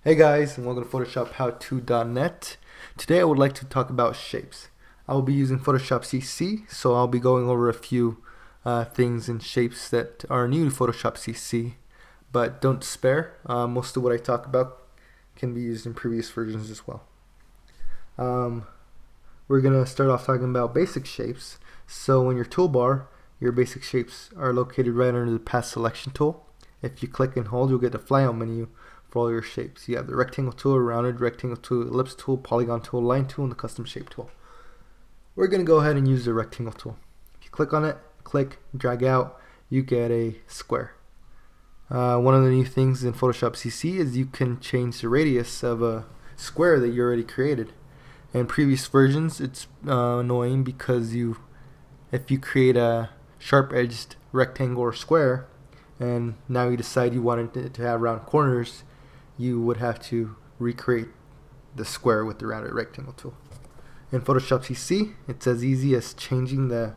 Hey guys, and welcome to Photoshop HowTo.net. Today I would like to talk about shapes. I will be using Photoshop CC, so I'll be going over a few things and shapes that are new to Photoshop CC, but don't despair. Most of what I talk about can be used in previous versions as well. We're going to start off talking about basic shapes. So in your toolbar, your basic shapes are located right under the Path Selection tool. If you click and hold, you'll get the flyout menu for all your shapes. You have the rectangle tool, rounded rectangle tool, ellipse tool, polygon tool, line tool, and the custom shape tool. We're going to go ahead and use the rectangle tool. If you click on it, click, drag out, you get a square. One of the new things in Photoshop CC is you can change the radius of a square that you already created. In previous versions, it's annoying because if you create a sharp-edged rectangle or square, and now you decide you wanted it to have round corners, you would have to recreate the square with the rounded rectangle tool. In Photoshop CC, it's as easy as changing the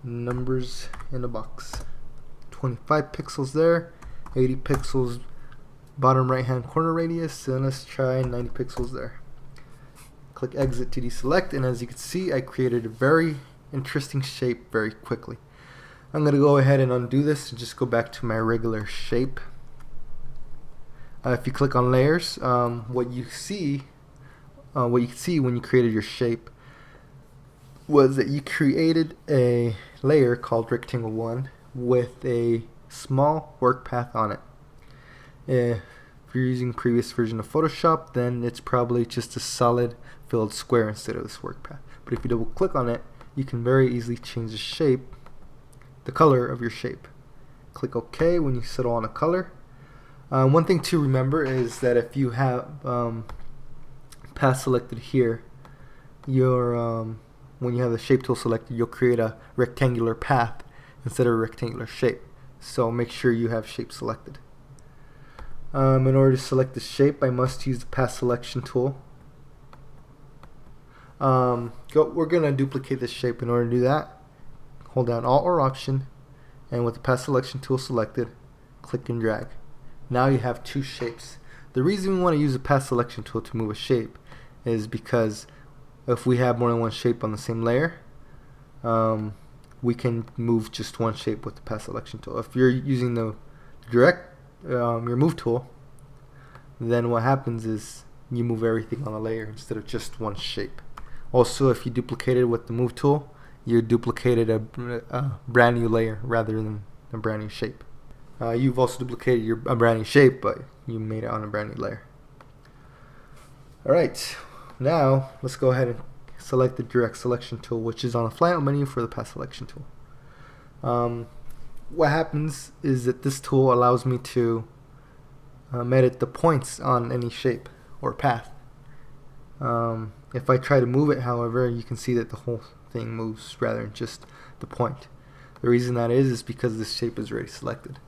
numbers in the box. 25 pixels there, 80 pixels bottom right hand corner radius, and let's try 90 pixels there. Click exit to deselect, and as you can see, I created a very interesting shape very quickly. I'm going to go ahead and undo this and just go back to my regular shape. If you click on layers, what you can see when you created your shape was that you created a layer called rectangle 1 with a small work path on it. If you're using previous version of Photoshop, then it's probably just a solid filled square instead of this work path. But if you double click on it, you can very easily change the shape, the color of your shape. Click OK when you settle on a color. One thing to remember is that if you have path selected here, when you have the shape tool selected, you'll create a rectangular path instead of a rectangular shape. So make sure you have shape selected. In order to select the shape, I must use the path selection tool. We're going to duplicate this shape. In order to do that, hold down Alt or Option, and with the path selection tool selected, click and drag. Now you have two shapes. The reason we want to use the path selection tool to move a shape is because if we have more than one shape on the same layer, we can move just one shape with the path selection tool. If you're using the your move tool, then what happens is you move everything on a layer instead of just one shape. Also, if you duplicate it with the move tool, you duplicated a brand new layer rather than a brand new shape. You've also duplicated a brand new shape, but you made it on a brand new layer. Alright, now let's go ahead and select the direct selection tool, which is on the flyout menu for the path selection tool. What happens is that this tool allows me to edit the points on any shape or path. If I try to move it, however, you can see that the whole thing moves rather than just the point. The reason that is because this shape is already selected.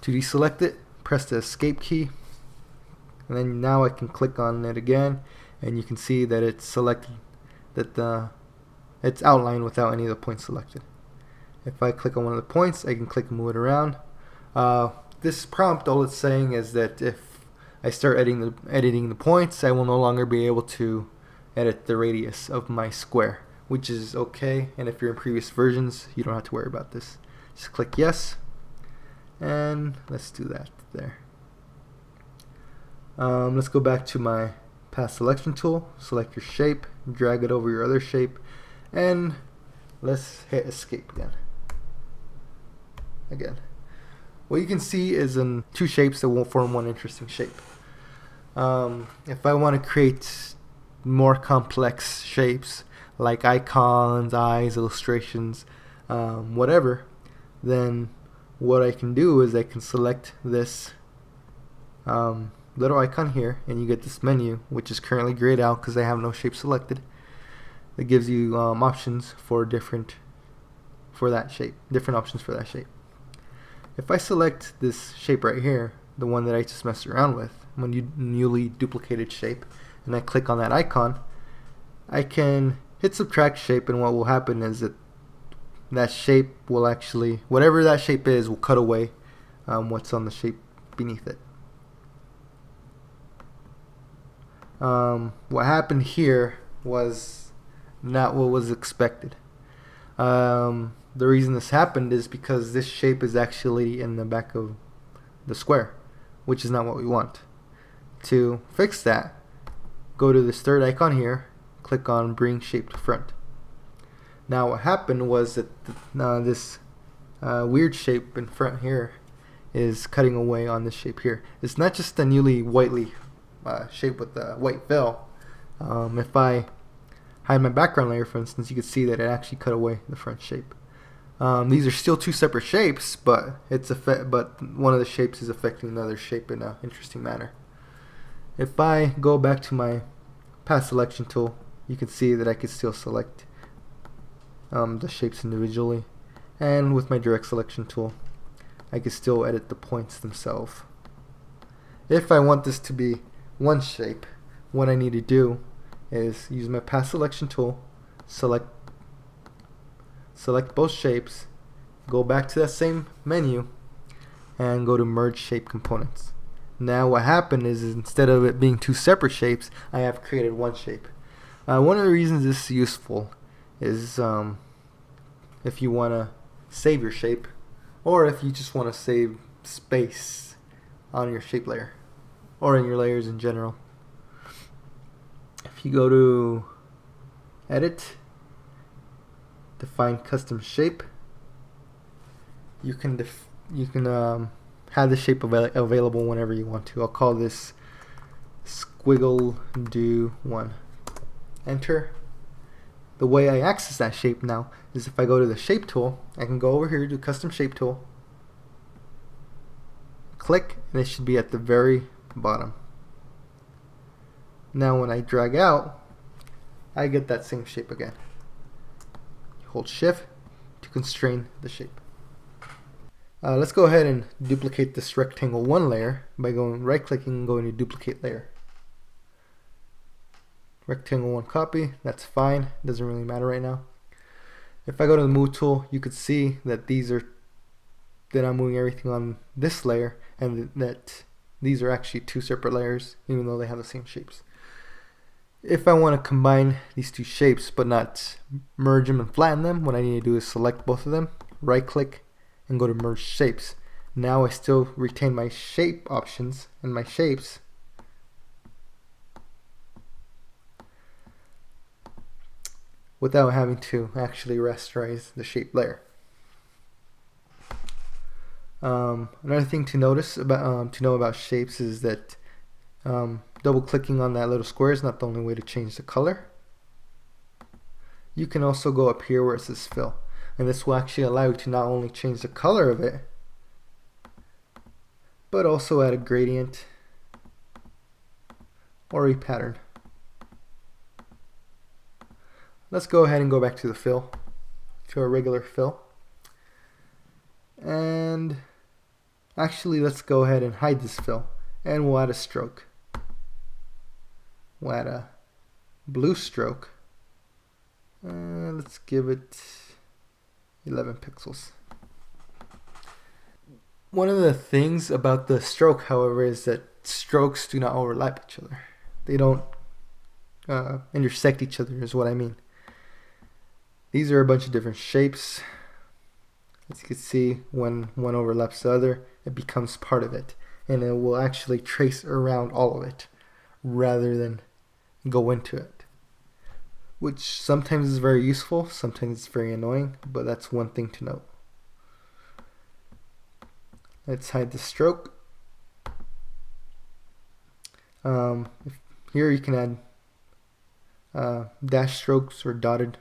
To deselect it, press the escape key, and then now I can click on it again, and you can see that it's selected, that it's outlined without any of the points selected. If I click on one of the points, I can click and move it around. This prompt, all it's saying is that if I start editing the points, I will no longer be able to edit the radius of my square, which is okay. And if you're in previous versions, you don't have to worry about this. Just click yes, and let's do that there. Let's go back to my path selection tool, select your shape, drag it over your other shape, and let's hit escape again. What you can see is two shapes that won't form one interesting shape. If I want to create more complex shapes like icons, eyes, illustrations, whatever, then what I can do is I can select this little icon here, and you get this menu, which is currently grayed out because I have no shape selected. It gives you options for different options for that shape. If I select this shape right here, the one that I just messed around with, newly duplicated shape, and I click on that icon, I can hit subtract shape, and what will happen is that shape will actually, whatever that shape is, will cut away what's on the shape beneath it. What happened here was not what was expected. The reason this happened is because this shape is actually in the back of the square, which is not what we want. To fix that, go to this third icon here, click on bring shape to front. Now what happened was that this weird shape in front here is cutting away on this shape here. It's not just a newly whitely shape with a white fill. If I hide my background layer, for instance, you can see that it actually cut away the front shape. These are still two separate shapes, but one of the shapes is affecting another shape in an interesting manner. If I go back to my path selection tool, you can see that I can still select the shapes individually, and with my direct selection tool I can still edit the points themselves. If I want this to be one shape, what I need to do is use my path selection tool, select both shapes, go back to that same menu and go to merge shape components. Now what happened is instead of it being two separate shapes, I have created one shape. One of the reasons this is useful is if you want to save your shape, or if you just want to save space on your shape layer or in your layers in general. If you go to edit, define custom shape, you can have the shape available whenever you want to. I'll call this squiggle do 1. Enter. The way I access that shape now is if I go to the shape tool, I can go over here to custom shape tool, click, and it should be at the very bottom. Now when I drag out, I get that same shape again. Hold shift to constrain the shape. Let's go ahead and duplicate this rectangle 1 layer by going right clicking and going to duplicate layer. Rectangle 1 copy, that's fine, doesn't really matter right now. If I go to the move tool, you could see that I'm moving everything on this layer, and that these are actually two separate layers even though they have the same shapes. If I want to combine these two shapes but not merge them and flatten them, what I need to do is select both of them, right click, and go to merge shapes. Now I still retain my shape options and my shapes, without having to actually rasterize the shape layer. Another thing to notice about to know about shapes is that double clicking on that little square is not the only way to change the color. You can also go up here where it says fill, and this will actually allow you to not only change the color of it, but also add a gradient or a pattern. Let's go ahead and go back to the fill, to our regular fill. And actually, let's go ahead and hide this fill, and we'll add a stroke. We'll add a blue stroke. Let's give it 11 pixels. One of the things about the stroke, however, is that strokes do not overlap each other. They don't intersect each other, is what I mean. These are a bunch of different shapes. As you can see, when one overlaps the other, it becomes part of it, and it will actually trace around all of it rather than go into it, which sometimes is very useful, sometimes it's very annoying, but that's one thing to note. Let's hide the stroke. Here you can add dash strokes or dotted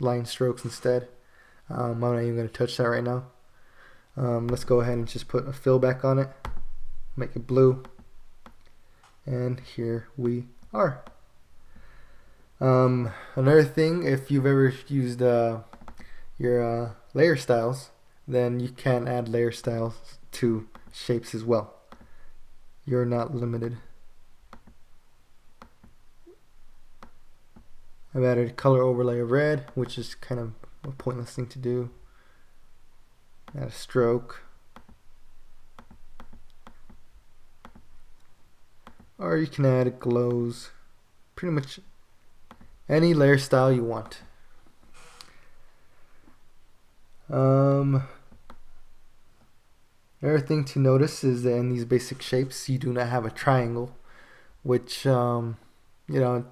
line strokes instead. I'm not even going to touch that right now. Let's go ahead and just put a fill back on it, make it blue, and here we are. Another thing, if you've ever used your layer styles, then you can add layer styles to shapes as well. You're not limited. I've added a color overlay of red, which is kind of a pointless thing to do. Add a stroke. or you can add glows, pretty much any layer style you want. Another thing to notice is that in these basic shapes you do not have a triangle, which you know,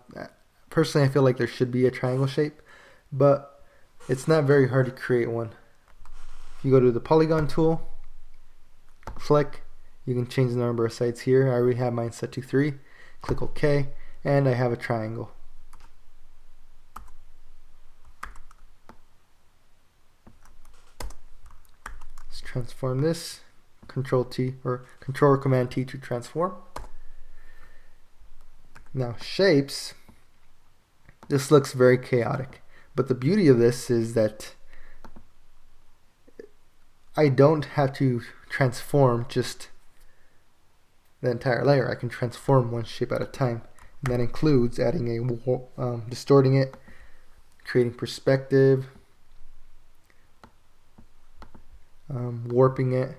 personally I feel like there should be a triangle shape, but it's not very hard to create one. If you go to the polygon tool, click, you can change the number of sides here. I already have mine set to 3. Click OK, and I have a triangle. Let's transform this. Control T or Control or Command T to transform. Now shapes, this looks very chaotic, but the beauty of this is that I don't have to transform just the entire layer. I can transform one shape at a time, and that includes adding a distorting it, creating perspective, warping it,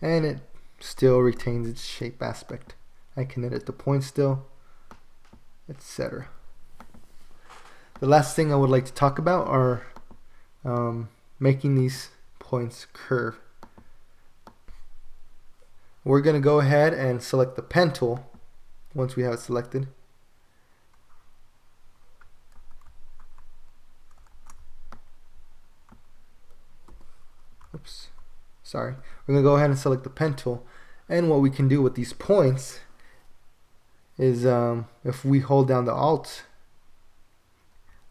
and it still retains its shape aspect. I can edit the points still, etc. The last thing I would like to talk about are making these points curve. We're going to go ahead and select the pen tool once we have it selected. Oops, sorry. We're going to go ahead and select the pen tool, and what we can do with these points is if we hold down the Alt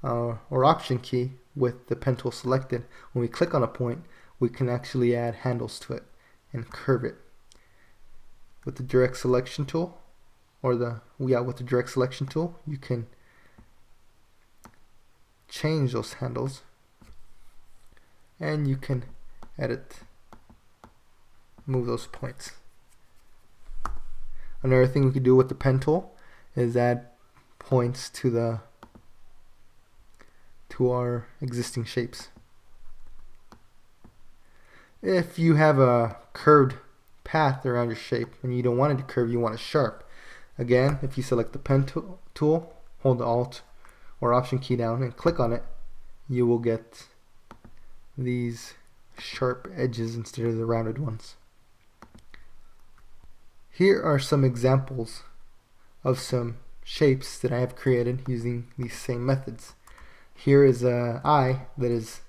or Option key with the pen tool selected, when we click on a point, we can actually add handles to it and curve it. With the direct selection tool, or with the direct selection tool, you can change those handles, and you can move those points. Another thing we could do with the pen tool is add points to our existing shapes. If you have a curved path around your shape and you don't want it to curve, you want it sharp. Again, if you select the pen tool, hold the Alt or Option key down and click on it, you will get these sharp edges instead of the rounded ones. Here are some examples of some shapes that I have created using these same methods. Here is an eye that is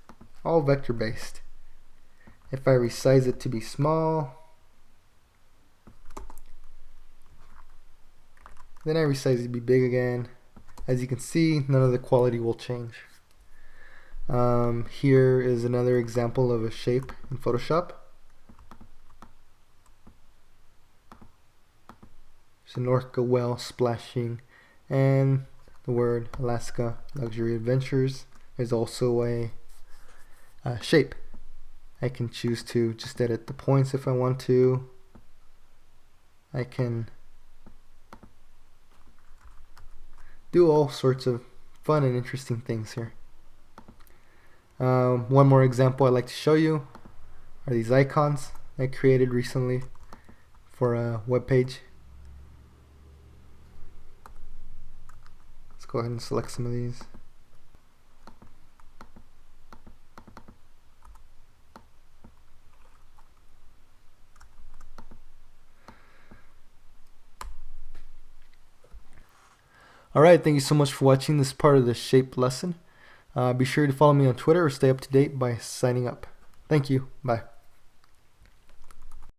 all vector based. If I resize it to be small, then I resize it to be big again, as you can see, none of the quality will change. Here is another example of a shape in Photoshop. It's an orca whale splashing, and the word Alaska Luxury Adventures is also a shape. I can choose to just edit the points if I want to. I can do all sorts of fun and interesting things here. One more example I'd like to show you are these icons I created recently for a web page. Let's go ahead and select some of these. Alright, thank you so much for watching this part of the shape lesson. Be sure to follow me on Twitter or stay up to date by signing up. Thank you. Bye.